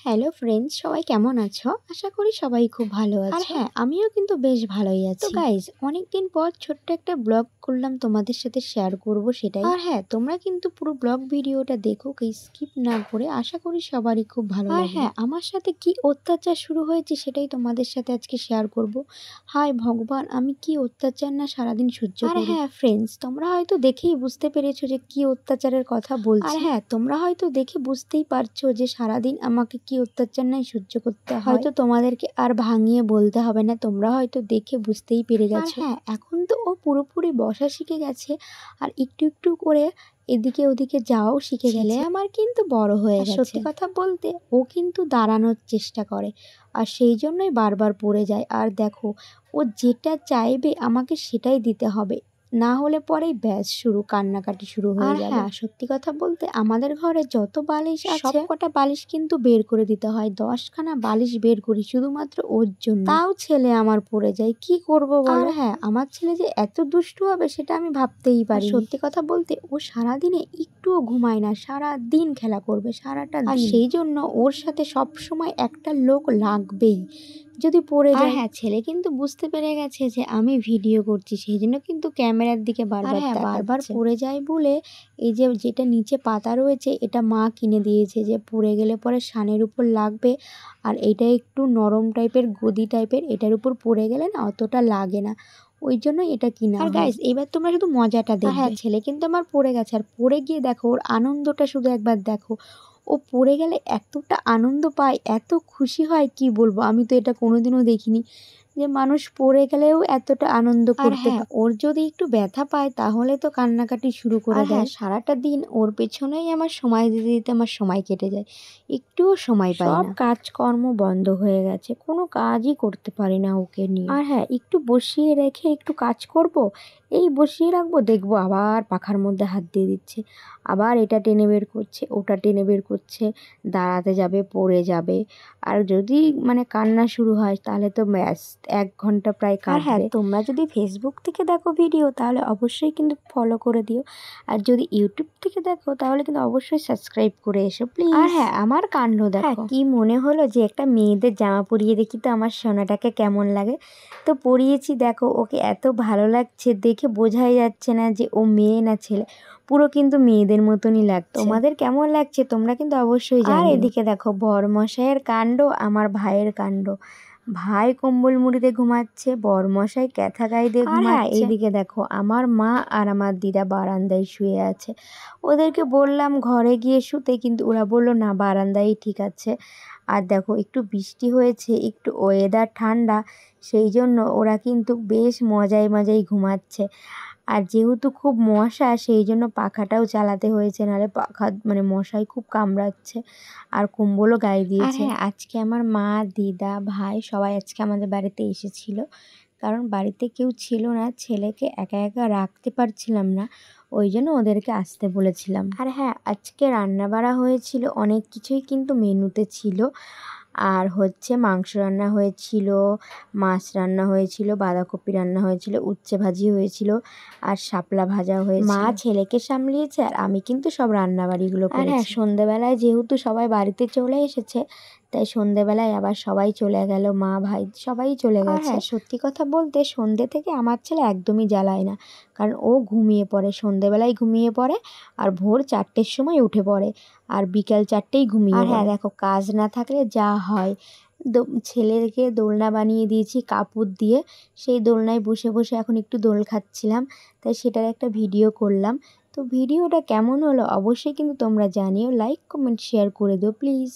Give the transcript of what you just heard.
Hello friends, সবাই কেমন আছো? আশা করি সবাই খুব ভালো আছো। আর হ্যাঁ, আমিও কিন্তু বেশ ভালোই আছি। তো গাইজ, অনেকদিন পর ছোট্ট একটা ব্লগ করলাম, তোমাদের সাথে শেয়ার করব সেটাই। আর হ্যাঁ, তোমরা কিন্তু পুরো ব্লগ ভিডিওটা দেখো, স্কিপ না করে। আশা করি সবারই খুব ভালো লাগবে। আর হ্যাঁ, আমার সাথে কি অত্যাচার শুরু হয়েছে সেটাই তোমাদের সাথে আজকে শেয়ার করব। হায় ভগবান, আমি কি অত্যাচার না সারাদিন সহ্য করি। আর হ্যাঁ ফ্রেন্ডস, তোমরা হয়তো দেখেই বুঝতে পেরেছো যে কি অত্যাচারের কথা বলছি। আর হ্যাঁ, তোমরা হয়তো দেখে বুঝতেই পারছো যে সারাদিন আমাকে কি অত্যাচার নাই সহ্য করতে হয়। হয়তো তোমাদেরকে আর ভাঙিয়ে বলতে হবে না, তোমরা হয়তো দেখে বুঝতেই পেরে গেছো। হ্যাঁ, এখন তো ও পুরোপুরি বসা শিখে গেছে আর একটু একটু করে এদিকে ওদিকে যাওয়াও শিখে গেলে। আমার কিন্তু বড় হয়ে গেছে। সত্যি কথা বলতে, ও কিন্তু দাঁড়ানোর চেষ্টা করে আর সেই জন্যই বারবার পড়ে যায়। আর দেখো, ও যেটা চাইবে আমাকে সেটাই দিতে হবে, না হলে পরেই ব্যাস শুরু, কান্নাকাটি শুরু হয়ে যাবে। হ্যাঁ, সত্যি কথা বলতে আমাদের ঘরে যত বালিশ আছে সব কটা বালিশ কিন্তু বের করে দিতে হয়। 10খানা বালিশ বের করি শুধুমাত্র ওর জন্য। তাও ছেলে আমার পড়ে যায়, কি করব বলো। আর হ্যাঁ, আমার ছেলে যে এত দুষ্টু হবে সেটা আমি ভাবতেই পারি। সত্যি কথা বলতে, ও সারাদিনে একটুও ঘুমায় না, সারা দিন খেলা করবে সারাটা দিন। আর সেই জন্য ওর সাথে সব সময় একটা লোক লাগবেই, যদি পড়ে যায়। হ্যাঁ, ছেলে কিন্তু বুঝতে পেরে গেছে যে আমি ভিডিও করছি, সেই জন্য কিন্তু ক্যামেরার দিকে বারবার বারবার পড়ে যায় বলে এই যে যেটা নিচে পাতা রয়েছে এটা মা কিনে দিয়েছে, যে পড়ে গেলে পরে শানের উপর লাগবে। আর এটা একটু নরম টাইপের, গদি টাইপের, এটার উপর পড়ে গেলে না অতটা লাগে না, ওই জন্য এটা কিনা। আর গাইস, এবার তোমরা শুধু মজাটা দেখো। হ্যাঁ, ছেলে কিন্তু আমার পড়ে গেছে, আর পড়ে গিয়ে দেখো ওর আনন্দটা শুধু একবার দেখো। ও পড়ে গেলে এতটা আনন্দ পায়, এত খুশি হয়, কি বলবো। আমি তো এটা কোনোদিনও দেখিনি যে মানুষ পড়ে গেলেও এতটা আনন্দ করতে পারে। ওর যদি একটু ব্যথা পায় তাহলে তো কান্নাকাটি শুরু করে দেয়। সারাটা দিন ওর পেছনেই আমার সময় দিতে দিতে আমার সময় কেটে যায়, একটুও সময় পাই না। সব কাজকর্ম বন্ধ হয়ে গেছে, কোনো কাজই করতে পারি না ওকে নিয়ে। আর হ্যাঁ, একটু বসিয়ে রেখে একটু কাজ করব, এই বসিয়ে রাখবো, দেখবো আবার পাখার মধ্যে হাত দিয়ে দিচ্ছে, আবার এটা টেনে বের করছে, ওটা টেনে বের করছে, দাঁড়াতে যাবে পড়ে যাবে। আর যদি কান্না শুরু হয় তাহলে তো ব্যাস 1 ঘন্টা প্রায় কাটবে। হ্যাঁ, তোমরা যদি ফেসবুক থেকে দেখো ভিডিও তাহলে অবশ্যই কিন্তু ফলো করে দিও, আর যদি ইউটিউব থেকে দেখো তাহলে কিন্তু অবশ্যই সাবস্ক্রাইব করে এসো প্লিজ। আর হ্যাঁ, আমার কাণ্ড দেখো। কি মনে হলো যে একটা মেয়েদের জামা পরিয়ে দেখি তো আমার সোনাটাকে কেমন লাগে, তো পরিয়েছি। দেখো, ওকে এত ভালো লাগছে, দেখে বোঝাই যাচ্ছে না যে ও মেয়ে না ছেলে, পুরো কিন্তু মেয়েদের মতনই লাগছে। তোমাদের কেমন লাগছে তোমরা কিন্তু অবশ্যই জানিও। আর এদিকে দেখো বরমশাইয়ের কাণ্ড, আমার ভাইয়ের কাণ্ড। ভাই কম্বল মুড়িতে ঘুমাচ্ছে, বরমশাই ক্যাথা গায়ে দিয়ে ঘুমাচ্ছে। এইদিকে দেখো আমার মা আর আমার দিদা বারান্দায় শুয়ে আছে। ওদেরকে বললাম ঘরে গিয়ে শুতে, কিন্তু ওরা বললো না, বারান্দায় ঠিক আছে। আর দেখো, একটু বৃষ্টি হয়েছে, একটু ওয়েদার ঠান্ডা, সেই জন্য ওরা কিন্তু বেশ মজায় মজায় ঘুমাচ্ছে। আর যেহেতু খুব মশা, সেই জন্য পাখাটাও চালাতে হয়েছে, নাহলে পাখা মশাই খুব কামড়াচ্ছে। আর কম্বলও গায়ে দিয়েছে। হ্যাঁ, আজকে আমার মা, দিদা, ভাই সবাই আজকে আমাদের বাড়িতে এসেছিল, কারণ বাড়িতে কেউ ছিল না, ছেলেকে একা একা রাখতে পারছিলাম না, ওই জন্য ওদেরকে আসতে বলেছিলাম। আর হ্যাঁ, আজকে রান্না বাড়া হয়েছিল, অনেক কিছুই কিন্তু মেনুতে ছিল। আর হচ্ছে মাংস রান্না হয়েছিল, মাছ রান্না হয়েছিল, বাঁধাকপি রান্না হয়েছিল, উচ্ছে ভাজি হয়েছিল, আর শাপলা ভাজা হয়েছিল। মা ছেলেকে সামলিয়েছে আর আমি কিন্তু সব রান্নাবাড়িগুলো করেছি। আর হ্যাঁ, সন্ধেবেলায় যেহেতু সবাই বাড়িতে চলে এসেছে, তাই সন্ধেবেলায় আবার সবাই চলে গেল, মা ভাই সবাই চলে গেছে। হ্যাঁ, সত্যি কথা বলতে সন্ধে থেকে আমার ছেলে একদমই জ্বালায় না, কারণ ও ঘুমিয়ে পড়ে, সন্ধেবেলায় ঘুমিয়ে পড়ে, আর ভোর 4টের সময় উঠে পড়ে, আর বিকাল 4টেই ঘুমিয়ে পড়ে। আর হ্যাঁ দেখো, কাজ না থাকলে যা হয়, ছেলেকে দোলনা বানিয়ে দিয়েছি কাপড় দিয়ে, সেই দোলনায় বসে বসে এখন একটু দোল খাচ্ছিলাম, তাই সেটার একটা ভিডিও করলাম। তো ভিডিওটা কেমন হলো অবশ্যই কিন্তু তোমরা জানিও, লাইক কমেন্ট শেয়ার করে দিও প্লিজ।